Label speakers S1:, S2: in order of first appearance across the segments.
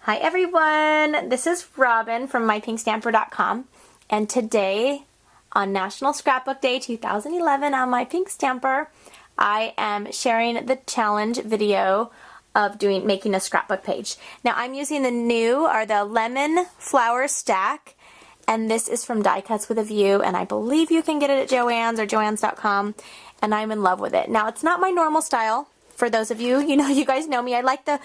S1: Hi everyone, this is Robin from mypinkstamper.com, and today on National Scrapbook Day 2011 on My Pink Stamper, I am sharing the challenge video of making a scrapbook page. Now I'm using the lemon flower stack, and this is from Die Cuts with a View, and I believe you can get it at Joann's or joanns.com, and I'm in love with it. Now it's not my normal style. For those of you, you guys know me. I like the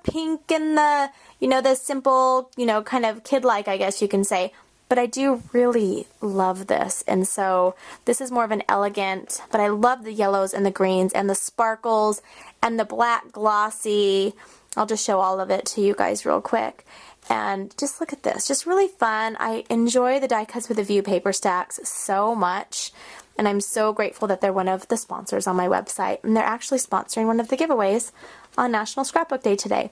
S1: pink and the simple, kind of kid-like, I guess you can say. But I do really love this. And so this is more of an elegant, but I love the yellows and the greens and the sparkles and the black glossy. I'll just show all of it to you guys real quick. And just look at this. Just really fun. I enjoy the Die Cuts with a View paper stacks so much. And I'm so grateful that they're one of the sponsors on my website. And they're actually sponsoring one of the giveaways on National Scrapbook Day today.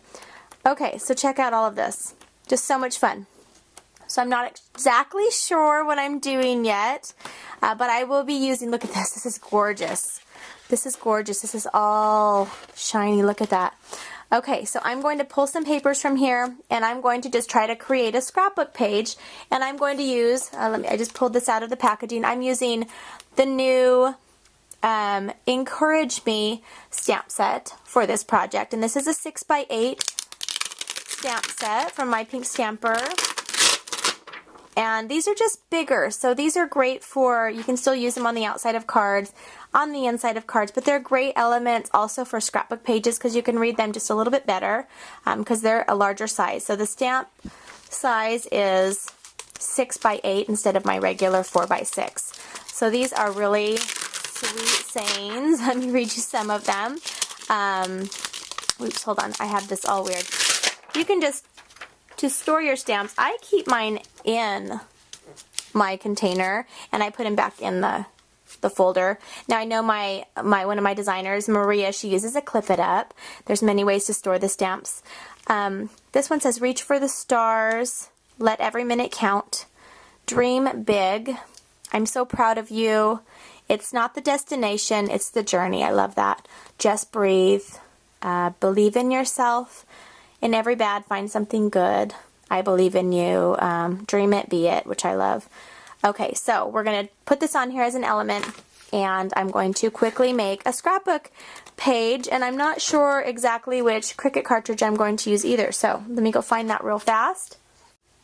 S1: Okay, so check out all of this. Just so much fun. So I'm not exactly sure what I'm doing yet, but I will be using, look at this. This is gorgeous. This is gorgeous. This is all shiny. Look at that. Okay, so I'm going to pull some papers from here, and I'm going to just try to create a scrapbook page, and I'm going to use, I just pulled this out of the packaging. I'm using the new Encourage Me stamp set for this project, and this is a 6x8 stamp set from My Pink Stamper. And these are just bigger, so these are great for, you can still use them on the outside of cards, on the inside of cards, but they're great elements also for scrapbook pages because you can read them just a little bit better because they're a larger size. So the stamp size is 6x8 instead of my regular 4x6. So these are really sweet sayings. Let me read you some of them. Oops, hold on, I have this all weird. You can just, to store your stamps, I keep mine in my container and I put them back in the folder. Now I know one of my designers, Maria, she uses a Clip It Up. There's many ways to store the stamps. This one says, reach for the stars, let every minute count, dream big, I'm so proud of you, it's not the destination, it's the journey. I love that. Just breathe, believe in yourself, in every bad find something good, I believe in you, dream it, be it, which I love. Okay, so we're going to put this on here as an element, and I'm going to quickly make a scrapbook page, and I'm not sure exactly which Cricut cartridge I'm going to use either, so let me go find that real fast.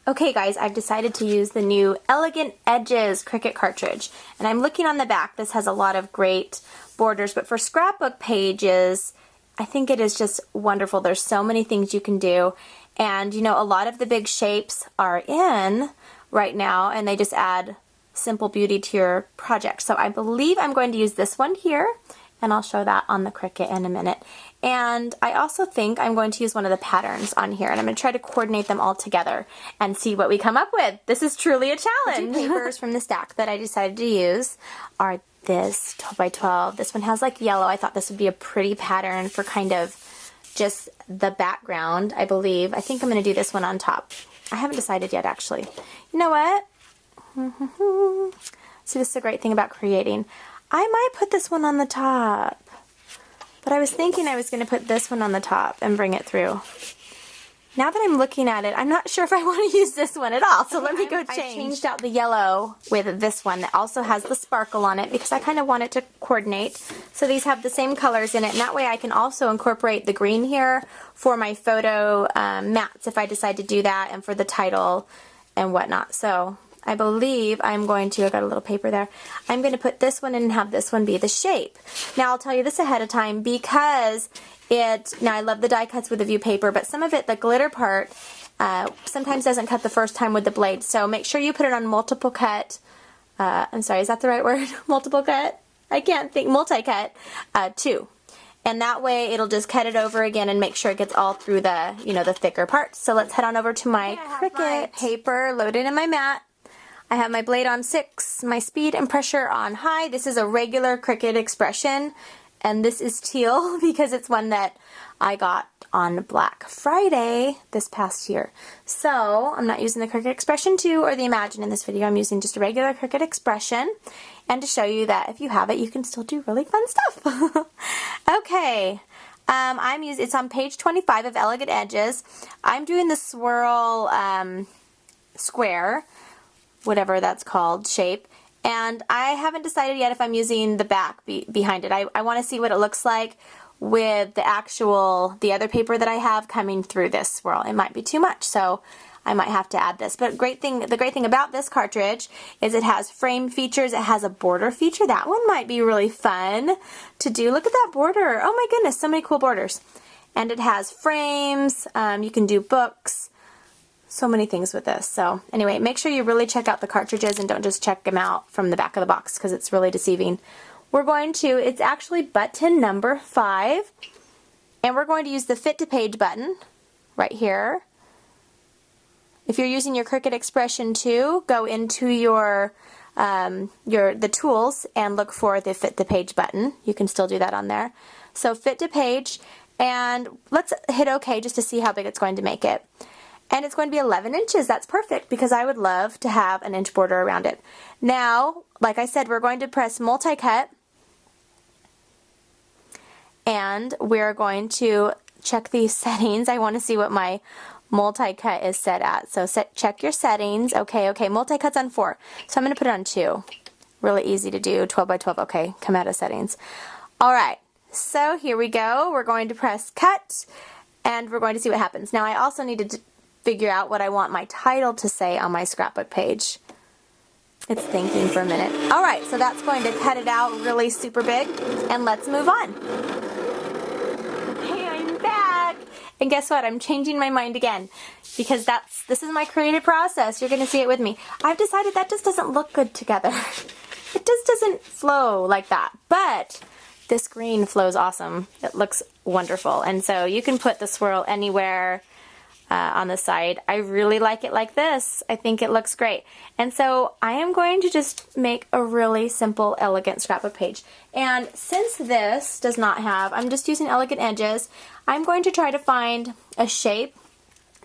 S1: Okay guys, I've decided to use the new Elegant Edges Cricut cartridge, and I'm looking on the back. This has a lot of great borders, but for scrapbook pages, I think it is just wonderful. There's so many things you can do, and a lot of the big shapes are in right now, and they just add simple beauty to your project. So I believe I'm going to use this one here, and I'll show that on the Cricut in a minute. And I also think I'm going to use one of the patterns on here, and I'm going to try to coordinate them all together and see what we come up with. This is truly a challenge. The two papers from the stack that I decided to use are this 12x12. This one has like yellow. I thought this would be a pretty pattern for kind of just the background, I believe. I think I'm going to do this one on top. I haven't decided yet, actually. You know what? See, this is a great thing about creating. I might put this one on the top, but I was thinking I was going to put this one on the top and bring it through. Now that I'm looking at it, I'm not sure if I want to use this one at all, so let me go change. I changed out the yellow with this one that also has the sparkle on it because I kind of want it to coordinate. So these have the same colors in it, and that way I can also incorporate the green here for my photo mats if I decide to do that, and for the title and whatnot. So I believe I'm going to, I've got a little paper there, I'm going to put this one in and have this one be the shape. Now I'll tell you this ahead of time because now I love the Die Cuts with a View paper, but some of it, the glitter part, sometimes doesn't cut the first time with the blade. So make sure you put it on multiple cut, I'm sorry, is that the right word? Multiple cut? I can't think, multi-cut, 2. And that way it'll just cut it over again and make sure it gets all through the, the thicker parts. So let's head on over to my Cricut paper loaded in my mat. I have my blade on 6, my speed and pressure on high. This is a regular Cricut expression, and this is teal because it's one that I got on Black Friday this past year. So I'm not using the Cricut Expression 2 or the Imagine in this video. I'm using just a regular Cricut Expression, and to show you that if you have it, you can still do really fun stuff. Okay, It's on page 25 of Elegant Edges. I'm doing the swirl square, whatever that's called, shape. And I haven't decided yet if I'm using the back behind it. I want to see what it looks like with the other paper that I have coming through this swirl. It might be too much, so I might have to add this. But the great thing about this cartridge is it has frame features. It has a border feature. That one might be really fun to do. Look at that border. Oh my goodness, so many cool borders. And it has frames. You can do books. So many things with this. So anyway, make sure you really check out the cartridges and don't just check them out from the back of the box because it's really deceiving. It's actually button number 5, and we're going to use the Fit to Page button right here. If you're using your Cricut Expression 2, go into the tools and look for the Fit to Page button. You can still do that on there. So Fit to Page, and let's hit OK just to see how big it's going to make it. And it's going to be 11 inches. That's perfect because I would love to have an inch border around it. Now, like I said, we're going to press multi-cut. And we're going to check these settings. I want to see what my multi-cut is set at. So check your settings. Okay, multi-cut's on 4. So I'm going to put it on 2. Really easy to do. 12 by 12. Okay, come out of settings. Alright, so here we go. We're going to press cut. And we're going to see what happens. Now I also need to figure out what I want my title to say on my scrapbook page. It's thinking for a minute. Alright, so that's going to cut it out really super big, and let's move on. Okay, I'm back! And guess what? I'm changing my mind again, because this is my creative process. You're going to see it with me. I've decided that just doesn't look good together. It just doesn't flow like that, but this green flows awesome. It looks wonderful, and so you can put the swirl anywhere on the side. I really like it like this. I think it looks great. And so I am going to just make a really simple, elegant scrapbook page. And since this does not have, I'm just using Elegant Edges, I'm going to try to find a shape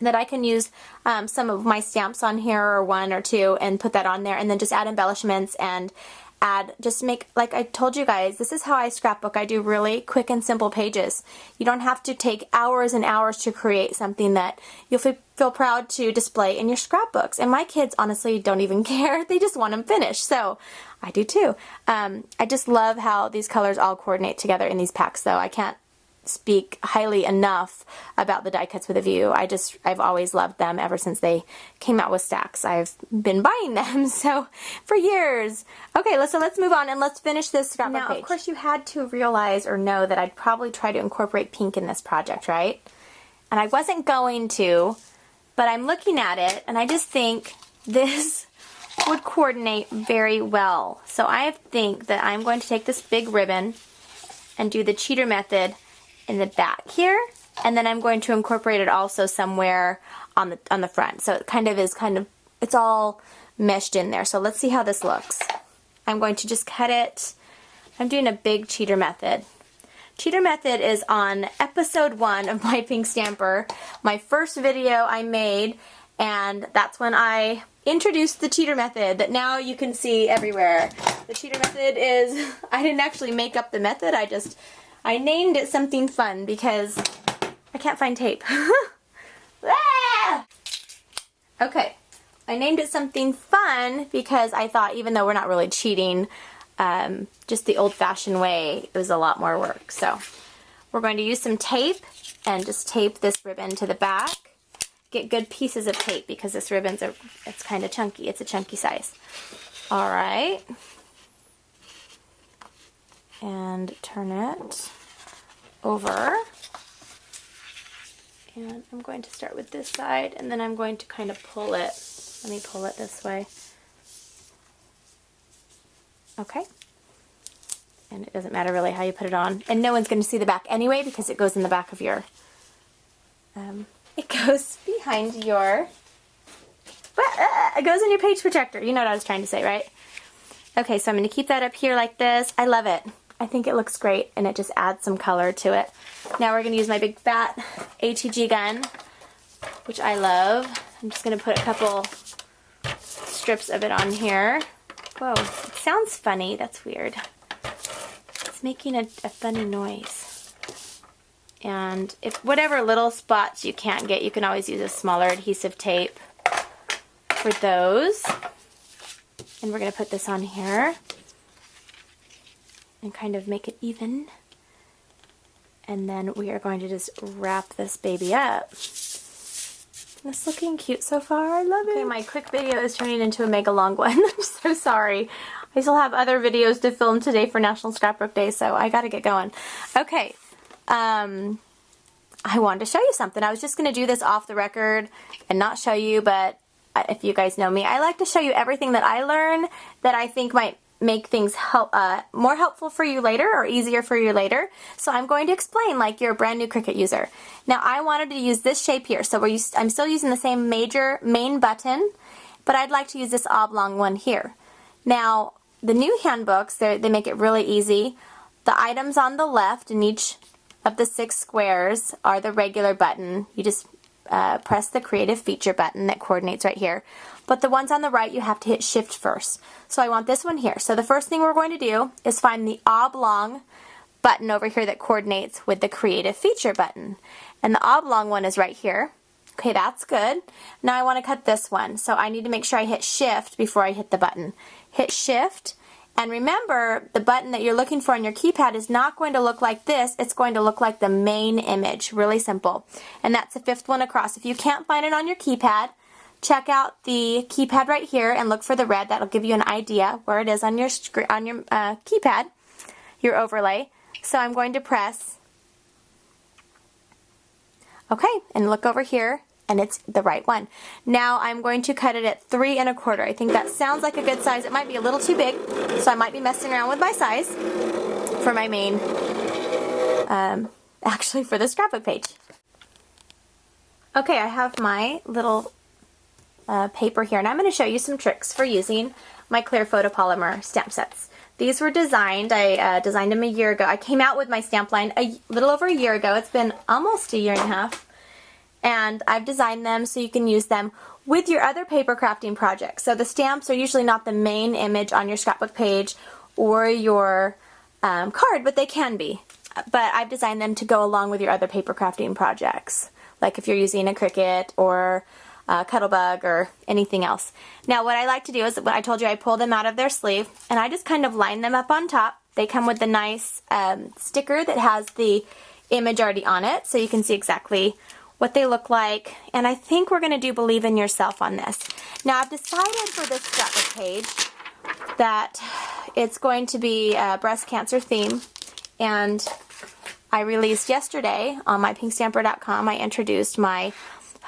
S1: that I can use some of my stamps on here, or 1 or 2, and put that on there, and then just add embellishments and just make, like I told you guys, this is how I scrapbook. I do really quick and simple pages. You don't have to take hours and hours to create something that you'll feel proud to display in your scrapbooks. And my kids honestly don't even care. They just want them finished. So I do too. I just love how these colors all coordinate together in these packs, though. I can't speak highly enough about the die cuts with a view. I've always loved them ever since they came out with stacks. I've been buying them for years. Okay, so let's move on and let's finish this scrapbook page. Now, of course, you had to realize or know that I'd probably try to incorporate pink in this project, right? And I wasn't going to, but I'm looking at it and I just think this would coordinate very well. So I think that I'm going to take this big ribbon and do the cheater method in the back here, and then I'm going to incorporate it also somewhere on the front. So it it's all meshed in there. So let's see how this looks. I'm going to just cut it. I'm doing a big cheater method. Cheater method is on episode 1 of my Pink Stamper, my first video I made, and that's when I introduced the cheater method that now you can see everywhere. The cheater method is, I didn't actually make up the method, I named it something fun because I can't find tape. Okay, I named it something fun because I thought, even though we're not really cheating, just the old-fashioned way, it was a lot more work. So we're going to use some tape and just tape this ribbon to the back. Get good pieces of tape because this ribbon's it's kind of chunky. It's a chunky size. All right. And turn it over, and I'm going to start with this side, and then I'm going to kind of pull it. Let me pull it this way. Okay. And it doesn't matter really how you put it on, and no one's going to see the back anyway because it goes in the back of your, it goes behind your, it goes in your page protector. You know what I was trying to say, right? Okay, so I'm going to keep that up here like this. I love it. I think it looks great, and it just adds some color to it. Now we're going to use my big fat ATG gun, which I love. I'm just going to put a couple strips of it on here. Whoa, it sounds funny. That's weird. It's making a funny noise. And if whatever little spots you can't get, you can always use a smaller adhesive tape for those. And we're going to put this on here and kind of make it even. And then we are going to just wrap this baby up. It's looking cute so far. I love it. Okay, my quick video is turning into a mega long one. I'm so sorry. I still have other videos to film today for National Scrapbook Day, so I gotta get going. Okay, I wanted to show you something. I was just gonna do this off the record and not show you, but if you guys know me, I like to show you everything that I learn that I think might make things more helpful for you later or easier for you later. So I'm going to explain like you're a brand new Cricut user. Now I wanted to use this shape here, so I'm still using the same main button, but I'd like to use this oblong one here. Now the new handbooks, they make it really easy. The items on the left in each of the 6 squares are the regular button. You just press the creative feature button that coordinates right here. But the ones on the right, you have to hit shift first. So I want this one here. So the first thing we're going to do is find the oblong button over here that coordinates with the creative feature button. And the oblong one is right here. Okay, that's good. Now I want to cut this one. So I need to make sure I hit shift before I hit the button. Hit shift. And remember, the button that you're looking for on your keypad is not going to look like this. It's going to look like the main image. Really simple. And that's the 5th one across. If you can't find it on your keypad, check out the keypad right here and look for the red. That'll give you an idea where it is on your keypad, your overlay. So I'm going to press OK, and look over here, and it's the right one. Now I'm going to cut it at 3 1/4. I think that sounds like a good size. It might be a little too big, so I might be messing around with my size for my main, actually for the scrapbook page. Okay, I have my little paper here, and I'm going to show you some tricks for using my clear photopolymer stamp sets. These were designed, I designed them a year ago. I came out with my stamp line a little over a year ago. It's been almost a year and a half. And I've designed them so you can use them with your other paper crafting projects. So the stamps are usually not the main image on your scrapbook page or your card, but they can be. But I've designed them to go along with your other paper crafting projects, like if you're using a Cricut or Cuttlebug or anything else. Now what I like to do is, when I told you I pull them out of their sleeve, and I just kind of line them up on top. They come with a nice sticker that has the image already on it, so you can see exactly what they look like. And I think we're going to do Believe in Yourself on this. Now I've decided for this scrapbook page that it's going to be a breast cancer theme, and I released yesterday on my pinkstamper.com, I introduced my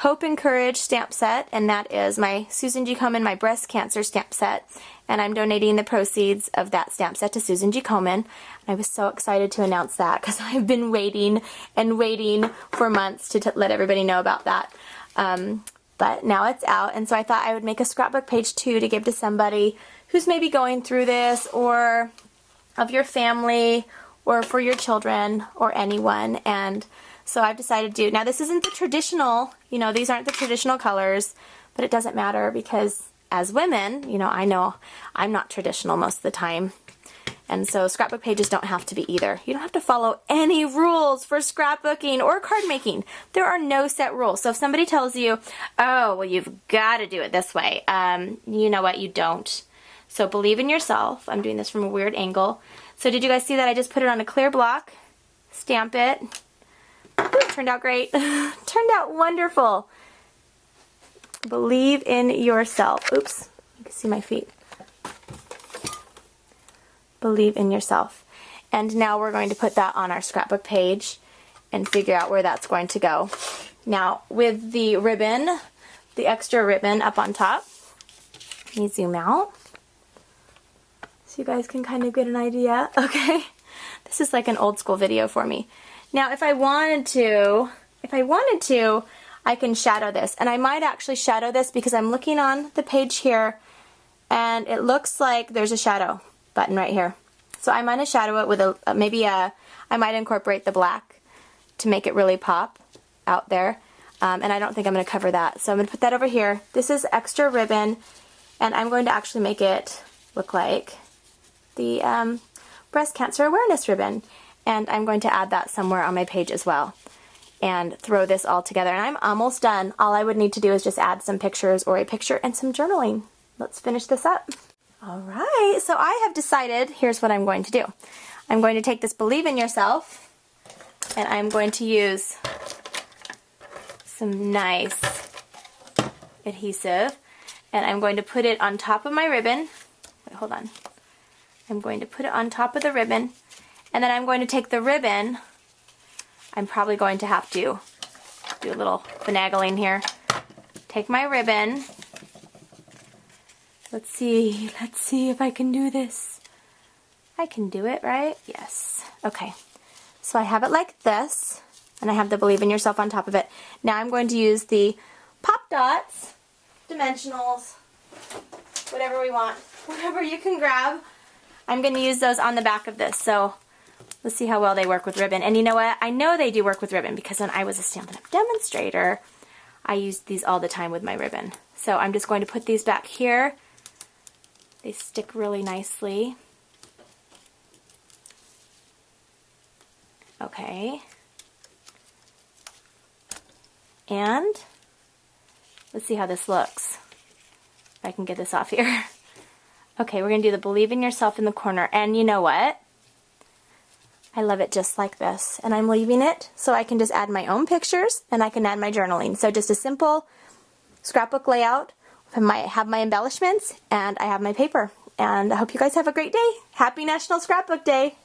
S1: Hope and Courage stamp set, and that is my Susan G. Komen, my breast cancer stamp set, and I'm donating the proceeds of that stamp set to Susan G. Komen. I was so excited to announce that because I've been waiting and waiting for months to let everybody know about that. But now it's out, and so I thought I would make a scrapbook page too to give to somebody who's maybe going through this, or of your family, or for your children, or anyone. And so I've decided to do, now this isn't the traditional, you know, these aren't the traditional colors, but it doesn't matter because as women, you know I'm not traditional most of the time. And so scrapbook pages don't have to be either. You don't have to follow any rules for scrapbooking or card making. There are no set rules. So if somebody tells you, oh, well, you've got to do it this way, you know what, you don't. So believe in yourself. I'm doing this from a weird angle. So did you guys see that I just put it on a clear block, stamp it. Ooh, turned out great. Turned out wonderful. Believe in yourself. Oops, you can see my feet. Believe in yourself. And now we're going to put that on our scrapbook page and figure out where that's going to go. Now with the ribbon, the extra ribbon up on top, let me zoom out so you guys can kind of get an idea. Okay, this is like an old school video for me. Now if I wanted to, I can shadow this, and I might actually shadow this because I'm looking on the page here and it looks like there's a shadow button right here. So I might shadow it with I might incorporate the black to make it really pop out there, and I don't think I'm going to cover that. So I'm going to put that over here. This is extra ribbon, and I'm going to actually make it look like the breast cancer awareness ribbon. and I'm going to add that somewhere on my page as well and throw this all together. And I'm almost done. All I would need to do is just add some pictures or a picture and some journaling. Let's finish this up. All right, so I have decided, here's what I'm going to do. I'm going to take this Believe in Yourself, and I'm going to use some nice adhesive, and I'm going to put it on top of my ribbon. Wait, hold on. I'm going to put it on top of the ribbon, and then I'm going to take the ribbon. I'm probably going to have to do a little finagling here. Take my ribbon. Let's see if I can do this. I can do it, right? Yes. Okay. So I have it like this, and I have the Believe in Yourself on top of it. Now I'm going to use the Pop Dots, Dimensionals, whatever we want, whatever you can grab. I'm going to use those on the back of this, so let's see how well they work with ribbon. And you know what? I know they do work with ribbon because when I was a Stampin' Up! Demonstrator, I used these all the time with my ribbon. So I'm just going to put these back here. They stick really nicely. Okay. And let's see how this looks. If I can get this off here. Okay, we're going to do the Believe in Yourself in the corner. And you know what? I love it just like this. And I'm leaving it so I can just add my own pictures and I can add my journaling. So just a simple scrapbook layout. I have my embellishments and I have my paper. And I hope you guys have a great day. Happy National Scrapbook Day!